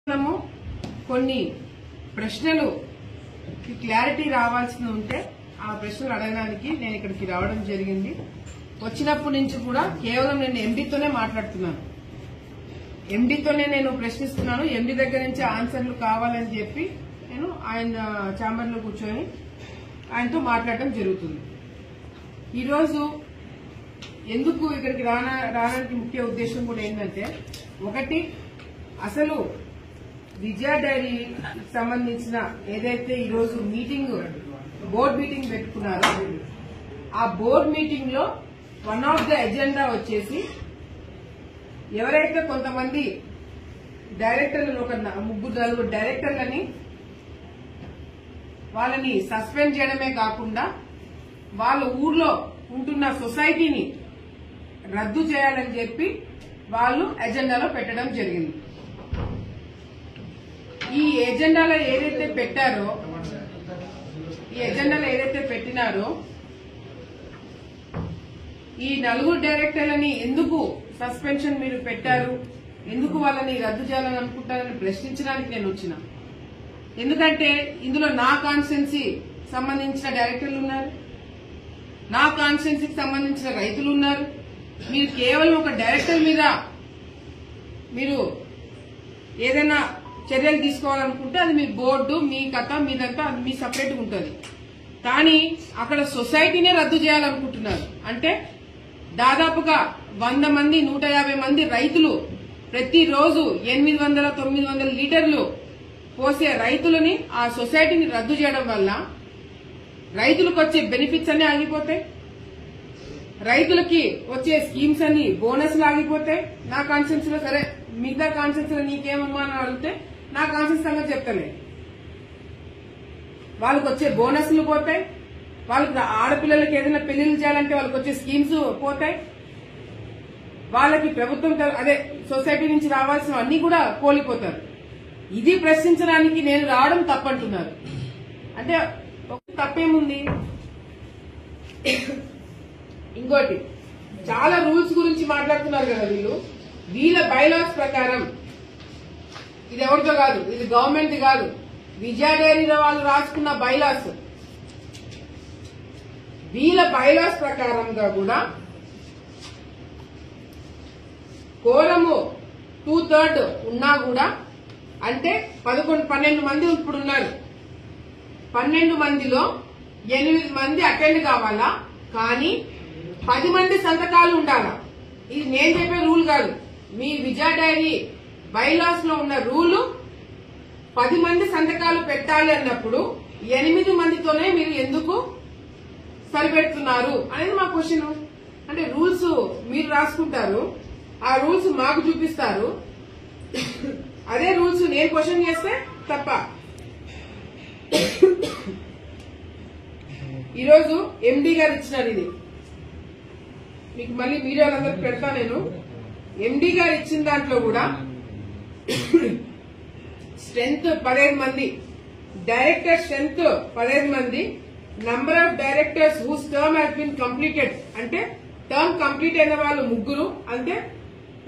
మనము కొన్ని ప్రశ్నలు క్లారిటీ రావాల్సి ఉంటే ఆ ప్రశ్నలు అడగడానికి నేను ఇక్కడికి రావడం జరిగింది. వచ్చినప్పటి నుంచి కూడా కేవలం నేను ఎండీతోనే మాట్లాడుతున్నాను. ఎండీతోనే నేను ప్రశ్నిస్తున్నాను. ఎండీ దగ్గర నుంచి ఆన్సర్లు కావాలని చెప్పి నేను ఆయన ఛాంబర్ లో కూర్చొని ఆయనతో మాట్లాడటం జరుగుతుంది. ఈరోజు ఎందుకు ఇక్కడికి రావడానికి ముఖ్య ఉద్దేశం కూడా ఏంటంటే, ఒకటి అసలు విజయ డైరీ సంబంధించిన ఏదైతే ఈరోజు బోర్డు మీటింగ్ పెట్టుకున్నారో ఆ బోర్డు మీటింగ్ లో వన్ ఆఫ్ ద ఎజెండా వచ్చేసి ఎవరైతే కొంతమంది డైరెక్టర్లు ఒక నలుగురు డైరెక్టర్లని వాళ్ళని సస్పెండ్ చేయడమే కాకుండా వాళ్ళ ఊర్లో ఉంటున్న సొసైటీని రద్దు చేయాలని చెప్పి వాళ్ళు ఎజెండాలో పెట్టడం జరిగింది. ఈ ఎజెండాలో ఏదైతే పెట్టినారో ఈ నలుగురు డైరెక్టర్లని ఎందుకు సస్పెన్షన్ మీరు పెట్టారు, ఎందుకు వాళ్ళని రద్దు చేయాలని అనుకుంటారని ప్రశ్నించడానికి నేను వచ్చిన. ఎందుకంటే ఇందులో నా కాన్స్టిట్యున్సీ సంబంధించిన డైరెక్టర్లు ఉన్నారు, నా కాన్స్టిట్యున్సీకి సంబంధించిన రైతులు ఉన్నారు. మీరు కేవలం ఒక డైరెక్టర్ మీద మీరు ఏదైనా చర్యలు తీసుకోవాలనుకుంటే అది మీ బోర్డు, మీ కథ, మీదంతా అది మీ సపరేట్ ఉంటుంది. కానీ అక్కడ సొసైటీనే రద్దు చేయాలనుకుంటున్నారు. అంటే దాదాపుగా 100 మంది 150 మంది రైతులు ప్రతిరోజు 800-900 లీటర్లు పోసే రైతులని ఆ సొసైటీని రద్దు చేయడం వల్ల రైతులకు వచ్చే బెనిఫిట్స్ అన్ని ఆగిపోతాయి, రైతులకి వచ్చే స్కీమ్స్ అన్ని బోనస్లు ఆగిపోతాయి. నా కాన్స్టిట్యున్సీలో సరే, మిగతా కాన్స్టిట్యున్సీలో నీకేమమ్మా అని అడిగితే నా కాన్స్టిట్యున్సీ సంగతి చెప్తానే. వాళ్ళకి వచ్చే బోనస్లు పోతాయి, వాళ్ళకి ఆడపిల్లలకి ఏదైనా పెళ్లిళ్ళు చేయాలంటే వాళ్ళకి వచ్చే స్కీమ్స్ పోతాయి, వాళ్ళకి ప్రభుత్వం అదే సొసైటీ నుంచి రావాల్సిన అన్ని కూడా కోల్పోతారు. ఇది ప్రశ్నించడానికి నేను రావడం తప్పంటున్నారు. అంటే ఒక తప్పేముంది? ఇంకోటి, చాలా రూల్స్ గురించి మాట్లాడుతున్నారు కదా వీళ్ళ బైలాస్ ప్రకారం, ఇది ఎవరితో కాదు, ఇది గవర్నమెంట్ కాదు, విజయ డైరీలో వాళ్ళు రాసుకున్న బైలాస్. వీళ్ళ బైలాస్ ప్రకారంగా కూడా కోరము 2/3 ఉన్నా కూడా, అంటే 12 మంది ఇప్పుడు ఉన్నారు. 12 మందిలో 8 మంది అటెండ్ కావాలా, కానీ 10 మంది సంతకాలు ఉండాలా. ఇది నేను చెప్పే రూల్ కాదు, మీ విజయ డైరీ బైలాస్ లో ఉన్న రూలు 10 మంది సంతకాలు పెట్టాలి అన్నప్పుడు 8 మందితోనే మీరు ఎందుకు సరిపెడుతున్నారు అనేది మా క్వశ్చన్. అంటే రూల్స్ మీరు రాసుకుంటారు, ఆ రూల్స్ మాకు చూపిస్తారు, అదే రూల్స్ నేను క్వశ్చన్ చేస్తే తప్ప. ఈరోజు ఎండీ గారు ఇచ్చినారు, ఇది మీకు మళ్ళీ మీడియాలందరికి పెడతా నేను. ఎండీ గారు ఇచ్చిన దాంట్లో కూడా స్ట్రెంత్ 15 మంది, డైరెక్టర్ స్ట్రెంత్ 15 మంది, number of directors whose term has been completed, అంటే టర్మ్ కంప్లీట్ అయిన వాళ్ళు 3, అంటే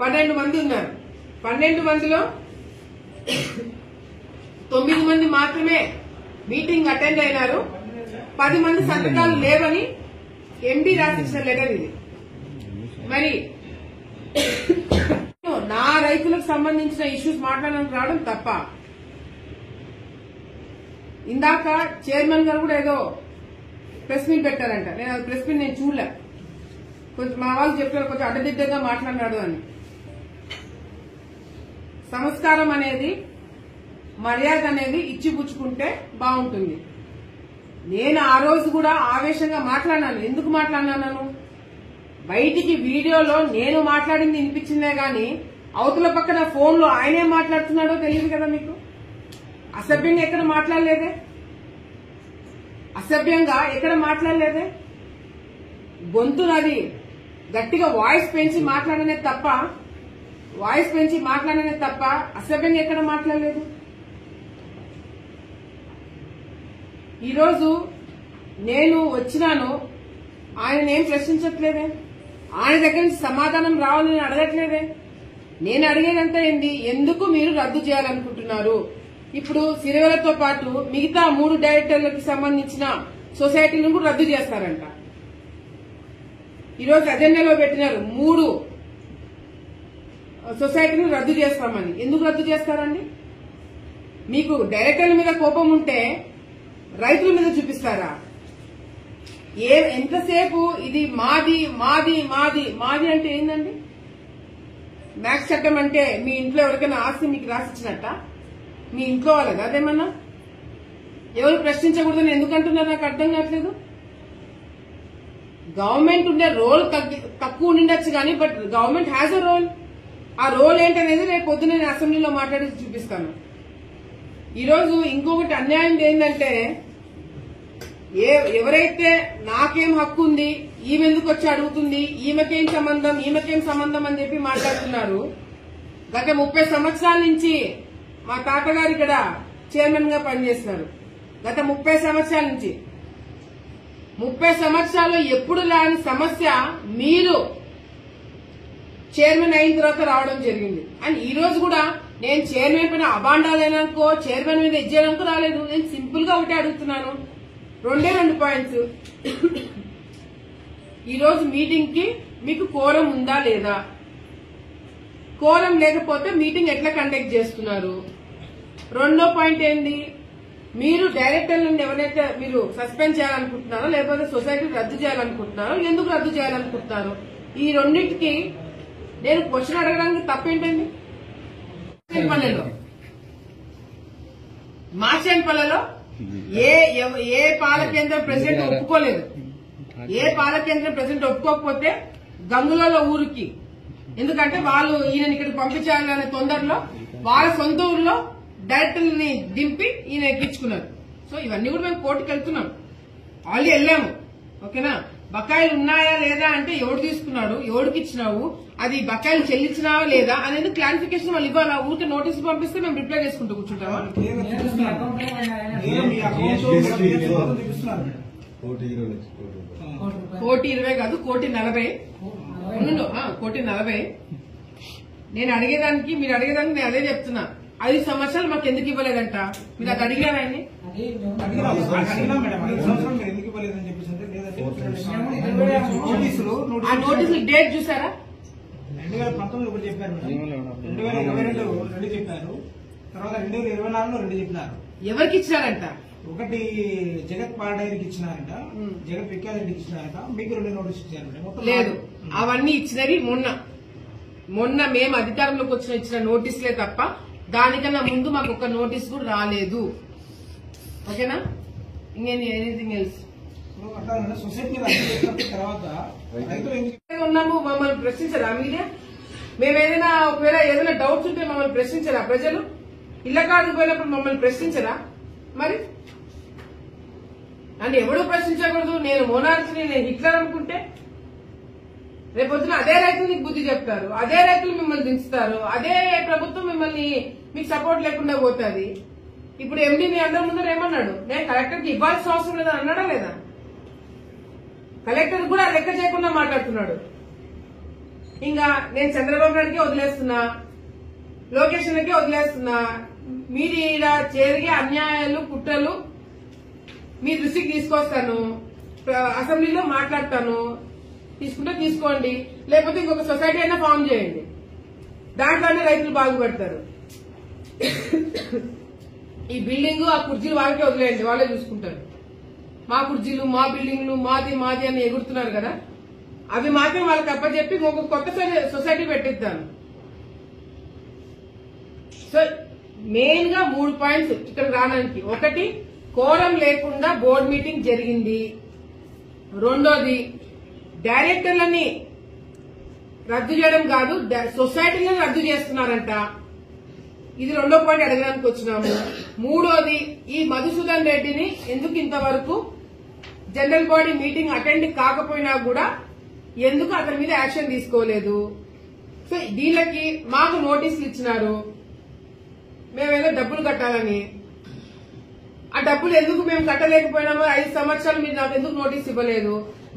12 మంది ఉన్నారు. 12 మందిలో 9 మంది మాత్రమే మీటింగ్ అటెండ్ అయినారు, 10 మంది సంతకాలు లేవని ఎండీ రాసిచ్చిన లెటర్ ఇది. మరి నా రైతులకు సంబంధించిన ఇష్యూస్ మాట్లాడడానికి రావడం తప్ప. ఇందాక చైర్మన్ గారు కూడా ఏదో ప్రెస్ మీట్ పెట్టారంట, నేను అది ప్రెస్ మీట్ నేను చూడలే. కొంచెం మా వాళ్ళు చెప్పారు కొంచెం అడ్డదిడ్డగా మాట్లాడినాడు అని. సంస్కారం అనేది, మర్యాద అనేది ఇచ్చిపుచ్చుకుంటే బాగుంటుంది. నేను ఆ రోజు కూడా ఆవేశంగా మాట్లాడినాను. ఎందుకు మాట్లాడినాను? బయటికి వీడియోలో నేను మాట్లాడింది వినిపించిందే గాని అవతల పక్కన ఫోన్ లో ఆయనేం మాట్లాడుతున్నాడో తెలియదు కదా మీకు. అసభ్యంగా ఎక్కడ మాట్లాడలేదే, గొంతు నాది గట్టిగా వాయిస్ పెంచి మాట్లాడనే తప్ప అసభ్యంగా ఎక్కడ మాట్లాడలేదు. ఈరోజు నేను వచ్చినాను, ఆయన ఏం ప్రశ్నించట్లేదే, ఆయన దగ్గర నుంచి సమాధానం రావాలని అడగట్లేదే. నేను అడిగేదంతా ఏంది, ఎందుకు మీరు రద్దు చేయాలనుకుంటున్నారు? ఇప్పుడు సిరివెలతో పాటు మిగతా 3 డైరెక్టర్లకు సంబంధించిన సొసైటీలను కూడా రద్దు చేస్తారంట. ఈరోజు అజెండాలో పెట్టినారు 3 సొసైటీలను రద్దు చేస్తామని. ఎందుకు రద్దు చేస్తారండి? మీకు డైరెక్టర్ల మీద కోపం ఉంటే రైతుల మీద చూపిస్తారా? ఎంతసేపు ఇది మాది మాది మాది మాది అంటే ఏందండి? మ్యాక్స్ చట్టం అంటే మీ ఇంట్లో ఎవరికైనా ఆస్తి మీకు రాసిచ్చినట్ట? మీ ఇంట్లో వాళ్ళది అదేమన్నా? ఎవరు ప్రశ్నించకూడదని ఎందుకు అంటున్నారు నాకు అర్థం కావట్లేదు. గవర్నమెంట్ ఉండే రోల్ తక్కువ ఉండిండొచ్చు కానీ but government has a role. ఆ రోల్ ఏంటనేది రేపు పొద్దున నేను అసెంబ్లీలో మాట్లాడి చూపిస్తాను. ఈరోజు ఇంకొకటి అన్యాయం ఏంటంటే ఎవరైతే నాకేం హక్కు ఉంది, ఈమె ఎందుకు వచ్చి అడుగుతుంది, ఈమెకేం సంబంధం అని చెప్పి మాట్లాడుతున్నారు. గత 30 సంవత్సరాల నుంచి మా తాతగారు ఇక్కడ చైర్మన్ గా పనిచేస్తున్నారు. గత 30 సంవత్సరాల నుంచి 30 సంవత్సరాల్లో ఎప్పుడు లేని సమస్య మీరు చైర్మన్ అయిన తర్వాత రావడం జరిగింది. అండ్ ఈ రోజు కూడా నేను చైర్మన్ పైన అబాండాలనుకో చైర్మన్ మీద ఇచ్చేయడానికి రాలేదు. నేను సింపుల్ గా ఒకటే అడుగుతున్నాను, 2 పాయింట్స్. ఈ రోజు మీటింగ్ కి మీకు కోరం ఉందా లేదా? కోరం లేకపోతే మీటింగ్ ఎట్లా కండక్ట్ చేస్తున్నారు? 2వ పాయింట్ ఏంది, మీరు డైరెక్టర్ నుండి ఎవరైతే మీరు సస్పెండ్ చేయాలనుకుంటున్నారో లేకపోతే సొసైటీ రద్దు చేయాలనుకుంటున్నారో, ఎందుకు రద్దు చేయాలనుకుంటున్నారు? ఈ రెండింటికి నేను క్వశ్చన్ అడగడానికి తప్పేంటండి? మార్చేపల్లిలో ఏ పాలకేంద్రం ప్రెసిడెంట్ ఒప్పుకోలేదు. ఏ పాలకేంద్రం ప్రెసిడెంట్ ఒప్పుకోకపోతే గంగులలో ఊరికి, ఎందుకంటే వాళ్ళు ఈయన ఇక్కడికి పంపించాలనే తొందరలో వాళ్ళ సొంత ఊర్లో డైరెక్టర్ని దింపి ఈయన ఎక్కించుకున్నారు. సో ఇవన్నీ కూడా మేము కోర్టుకు వెళ్తున్నాం, ఆల్రెడీ వెళ్ళాము. ఓకేనా? బకాయిలు ఉన్నాయా లేదా అంటే ఎవడు తీసుకున్నాడు, ఎవడికి ఇచ్చినావు, అది బకాయిలు చెల్లించినావా లేదా అనేది క్లారిఫికేషన్ వాళ్ళు ఇవ్వాలి. ఊరికి నోటీసులు పంపిస్తే మేము రిప్లై చేసుకుంటూ కూర్చుంటామా? 1,20,00,000 కాదు, 1,40,00,000. 1,40,00,000. నేను అడిగేదానికి మీరు అడిగేదానికి నేను అదే చెప్తున్నా. 5 సంవత్సరాలు మాకు ఎందుకు ఇవ్వలేదంట? మీరు అది అడిగారా ఆయన్ని? ఆ నోటీసులు డేట్ చూసారా? 2019 ఒకటి చెప్పారు మేడం, 2022 2 చెప్పారు, తర్వాత 2024లో 2 చెప్పినారు. ఎవరికి ఇచ్చినారంట? ఒకటి జగత్ పాడైరికి ఇచ్చినారంట, జగత్ వికాస్ రెడ్డికి ఇచ్చినారంట, మీకు 2 నోటీస్ ఇచ్చారు. లేదు, అవన్నీ ఇచ్చినవి మొన్న మేము అధికారంలోకి వచ్చిన ఇచ్చిన నోటీసులే తప్ప దానికన్నా ముందు మాకు ఒక నోటీస్ కూడా రాలేదు. ఓకేనా? ఎనీథింగ్ ఎల్స్ సొసైటీ తర్వాత ఉన్నాము, మమ్మల్ని ప్రశ్నించరా మీడియా? మేమేదైనా ఒకవేళ ఏదైనా డౌట్స్ ఉంటే మమ్మల్ని ప్రశ్నించరా ప్రజలు? ఇళ్ల కాడికి పోయినప్పుడు మమ్మల్ని ప్రశ్నించరా? మరి అంటే ఎవడూ ప్రశ్నించకూడదు. నేను మోనార్క్ని, నేను హిట్లర్ అనుకుంటే రేపొద్దున అదే రైతులు నీకు బుద్ధి చెప్తారు, అదే రైతులు మిమ్మల్ని దించుతారు, అదే ప్రభుత్వం మిమ్మల్ని మీకు సపోర్ట్ లేకుండా పోతుంది. ఇప్పుడు ఎండీ మీ అందరి ముందర ఏమన్నాడు, నేను కలెక్టర్కి ఇవ్వాల్సిన అవసరం లేదని అన్నాడా లేదా? కలెక్టర్ కూడా లెక్క చేయకుండా మాట్లాడుతున్నాడు. ఇంకా నేను చంద్రబాబు నాయుడికి వదిలేస్తున్నా, లోకేష్కి వదిలేస్తున్నా, మీరు ఇలా జరిగే అన్యాయాలు కుట్రలు మీ దృష్టికి తీసుకొస్తాను, అసెంబ్లీలో మాట్లాడతాను, తీసుకుంటే తీసుకోండి, లేకపోతే ఇంకొక సొసైటీ అయినా ఫామ్ చేయండి, దాంట్లోనే రైతులు బాగుపడతారు. ఈ బిల్డింగ్ ఆ కుర్చీలు వాళ్ళకే వదిలేయండి, వాళ్ళే చూసుకుంటారు. మా కుర్చీలు మా బిల్డింగ్లు మాది మాది అని ఎగురుతున్నారు కదా, అవి మాత్రం వాళ్ళకి అప్పచెప్పి ఇంకొక కొత్త సొసైటీ పెట్టిద్దాను. సో మెయిన్ గా 3 పాయింట్స్ ఇక్కడ రావడానికి. ఒకటి, కోరం లేకుండా బోర్డు మీటింగ్ జరిగింది. రెండోది, డైరెక్టర్లని రద్దు చేయడం కాదు, సొసైటీలను రద్దు చేస్తున్నారంట. ఇది 2వ పాయింట్ అడగడానికి వచ్చినాము. మూడోది, ఈ మధుసూదన్ రెడ్డిని ఎందుకు ఇంతవరకు జనరల్ బాడీ మీటింగ్ అటెండ్ కాకపోయినా కూడా ఎందుకు అతని మీద యాక్షన్ తీసుకోలేదు? సో దీనికి మాకు నోటీసులు ఇచ్చినారు, మేమేదో డబ్బులు కట్టాలని. ఆ డబ్బులు ఎందుకు మేము కట్టలేకపోయినామో 5 సంవత్సరాలు మీరు నాకు ఎందుకు నోటీస్ ఇవ్వలేదు?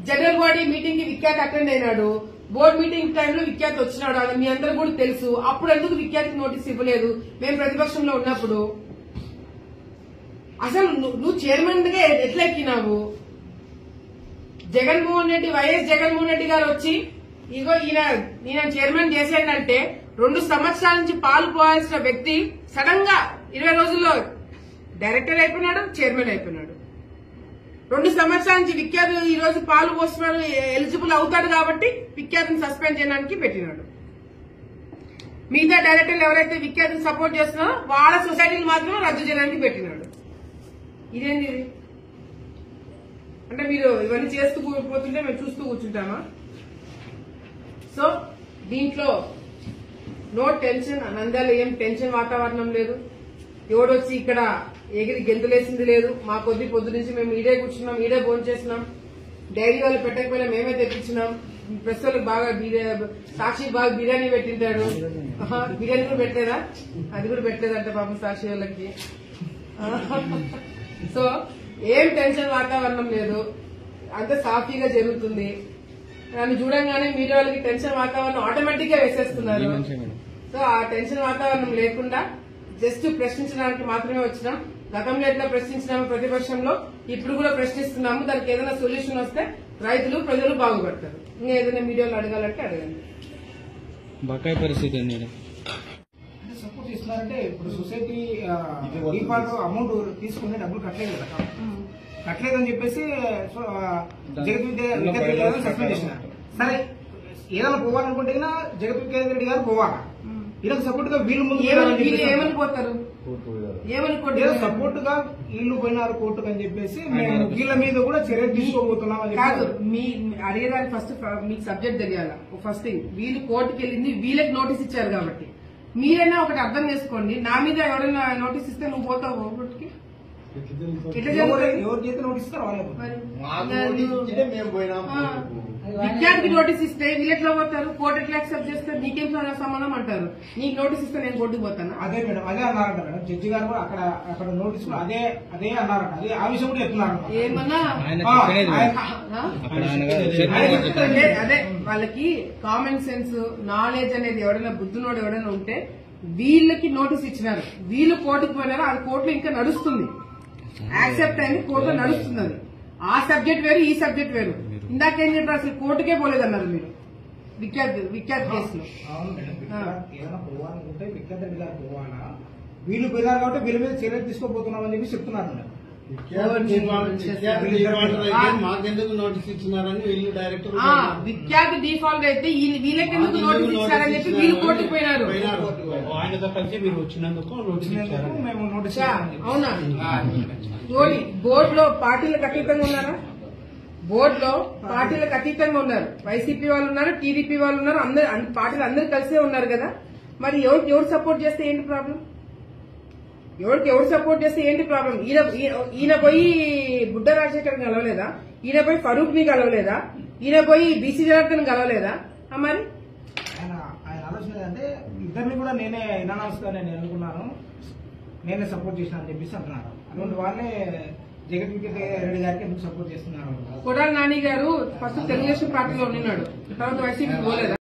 జనరల్ బాడీ మీటింగ్ కి విఖ్యాత్ అటెండ్ అయినాడు, బోర్డు మీటింగ్ టైంలో విఖ్యాతి వచ్చినాడు అని మీ అందరూ కూడా తెలుసు. అప్పుడు ఎందుకు విఖ్యాతికి నోటీస్ ఇవ్వలేదు మేము ప్రతిపక్షంలో ఉన్నప్పుడు? అసలు నువ్వు చైర్మన్ గా ఎట్లా ఎక్కినావు? జగన్మోహన్ రెడ్డి, వైఎస్ జగన్మోహన్ రెడ్డి గారు వచ్చి ఇగో ఈయన చైర్మన్ చేసేటంటే 2 సంవత్సరాల నుంచి పాలు పోవాల్సిన వ్యక్తి సడన్ గా 20 రోజుల్లో డైరెక్టర్ అయిపోయినాడు, చైర్మన్ అయిపోయినాడు. 2 సంవత్సరాల నుంచి విఖ్యాతి ఈ రోజు పాలు పోస్తున్నాడు, ఎలిజిబుల్ అవుతాడు కాబట్టి విఖ్యాతిని సస్పెండ్ చేయడానికి పెట్టినాడు. మిగతా డైరెక్టర్లు ఎవరైతే విఖ్యాతిని సపోర్ట్ చేస్తున్నారో వాళ్ళ సొసైటీని మాత్రమే రద్దు చేయడానికి పెట్టినాడు. ఇదేంటి? అంటే మీరు ఇవన్నీ చేస్తూ పోతుంటే మేము చూస్తూ కూర్చుంటామా? సో దీంట్లో నో టెన్షన్, నంద్యాల ఏం టెన్షన్ వాతావరణం లేదు. ఎవడొచ్చి ఇక్కడ ఎగిరి గెంతులేసింది లేదు. మా కొద్ది పొద్దు నుంచి మేము ఈడే కూర్చున్నాం, ఈడే భోజనం చేసినాం. డైరీ వాళ్ళు పెట్టకపోయినా మేమే తెప్పించినాం. ప్రెస్ వాళ్ళకి బాగా సాక్షి బాగా బిర్యానీ పెట్టింటాడు. బిర్యానీ కూడా పెట్టలేదా? అది కూడా పెట్టలేదంటే పాపం సాక్షి వాళ్ళకి. సో ఏం టెన్షన్ వాతావరణం లేదు, అంత సాఫీగా జరుగుతుంది. నన్ను చూడంగానే మీడియా వాళ్ళకి టెన్షన్ వాతావరణం ఆటోమేటిక్ గా వేసేస్తున్నారు. సో ఆ టెన్షన్ వాతావరణం లేకుండా జస్ట్ ప్రశ్నించడానికి మాత్రమే వచ్చినాం. గతంలో ఎట్లా ప్రశ్నించినాము ప్రతిపక్షంలో, ఇప్పుడు కూడా ప్రశ్నిస్తున్నాము. దానికి ఏదైనా సొల్యూషన్ వస్తే రైతులు, ప్రజలు బాగుపడతారు. ఇంకా ఏదైనా మీడియాలో అడగాలంటే అడగండి. బకాయి పరిస్థితి సపోర్ట్ ఇస్తున్నారంటే ఇప్పుడు సొసైటీ డిఫాల్ట్ అమౌంట్ తీసుకునే డబ్బులు కట్టలేదు కదా, కట్టలేదని చెప్పేసి జగత్ సస్పెండ్ చేసినారు. సరే ఏదైనా పోవాలనుకుంటే జగత్ రెడ్డి గారు పోవాలా? వీళ్ళకి సపోర్ట్ గా వీళ్ళు ముందు ఏమని పోతారు? సపోర్ట్ గా వీళ్ళు పోయినారు కోర్టుకు అని చెప్పేసి మేము వీళ్ళ మీద కూడా చర్య తీసుకోబోతున్నాం. కాదు, మీ అడిగేదానికి ఫస్ట్ మీకు సబ్జెక్ట్ తెలియాలా. ఫస్ట్ థింగ్, వీళ్ళు కోర్టుకి వెళ్ళింది వీళ్ళకి నోటీస్ ఇచ్చారు కాబట్టి మీరైనా ఒకటి అర్థం చేసుకోండి. నా మీద ఎవరైనా నోటీస్ ఇస్తే నువ్వు పోతావు కోర్టుకి? ఎవరు చేతి నోటీస్ ఇస్తారు విఖ్యాతికి నోటీస్ ఇస్తే వీళ్ళు ఎట్లా పోతారు? కోర్టు ఎట్లా యాక్సెప్ట్ చేస్తారు? నీకేం సంబంధం అంటారు. నీకు నోటీస్ ఇస్తే నేను కోర్టుకు పోతాను. అదే మేడం, అదే అన్నారంట మేడం. జడ్జి గారు కూడా అక్కడ నోటీస్ అదే అన్నారంట. అదే ఆ విషయం కూడా చెప్తున్నారు. ఏమన్నా అదే వాళ్ళకి కామన్ సెన్స్, నాలెడ్జ్ అనేది ఎవడైనా బుద్ధినోడు ఎవడైనా ఉంటే వీళ్ళకి నోటీస్ ఇచ్చినారు, వీళ్ళు కోర్టుకు పోయినారు. అది కోర్టులో ఇంకా నడుస్తుంది, యాక్సెప్ట్ అయింది, కోర్టులో నడుస్తుంది. అది ఆ సబ్జెక్ట్ వేరు, ఈ సబ్జెక్ట్ వేరు. ఇందాకేం చెప్పారు? అసలు కోర్టుకే పోలేదన్నారు మీరు విఖ్యాత్ కేసులో. ఏదైనా పోవాలనుకుంటే విఖ్యాత్ రెడ్డి గారు పోవాలా? వీళ్ళు పోయినారు కాబట్టి వీళ్ళ మీద చర్యలు తీసుకోబోతున్నాం అని చెప్పి చెప్తున్నారు. మాకెందుకు నోటీస్ ఇచ్చినారని వీళ్ళు డైరెక్టర్ విఖ్యాత్ డిఫాల్ట్ అయితే వీళ్ళకి ఎందుకు నోటీస్ ఇచ్చారని చెప్పి వీళ్ళు కోర్టుకు పోయినారు. ఆయనతో కలిసి మీరు వచ్చినందుకు నోటీస్ ఇచ్చారు. మేము నోటీస్ అవునా? బోర్డులో పార్టీలకు అతీతంగా ఉన్నారా? బోర్డులో పార్టీలకు అతీతంగా ఉన్నారు. వైసీపీ వాళ్ళు ఉన్నారు, టీడీపీ వాళ్ళు ఉన్నారు, అందరు పార్టీలు అందరూ కలిసే ఉన్నారు కదా. మరి ఎవరు సపోర్ట్ చేస్తే ఏంటి ప్రాబ్లం? ఎవరు సపోర్ట్ చేస్తే ఏంటి ప్రాబ్లం? ఈయన పోయి బుడ్డ రాజశేఖర్ కలవలేదా? ఈయన పోయి ఫరూక్ ని కలవలేదా? ఈయన పోయి బీసీ జనార్దన్ కలవలేదా? మరి ఆయన ఆలోచన అంటే ఇద్దరిని కూడా నేనే ఇనానమస్ గా నేను ఎన్నుకున్నాను, నేనే సపోర్ట్ చేసిన అని చెప్పేసి అంటున్నారు. అటువంటి వాళ్ళే జగన్ రెడ్డి గారికి ఎందుకు సపోర్ట్ చేస్తున్నారు? కొడాలి నాని గారు ఫస్ట్ తెలుగుదేశం పార్టీలో ఉన్నాడు, తర్వాత వైసీపీ పోలేదా?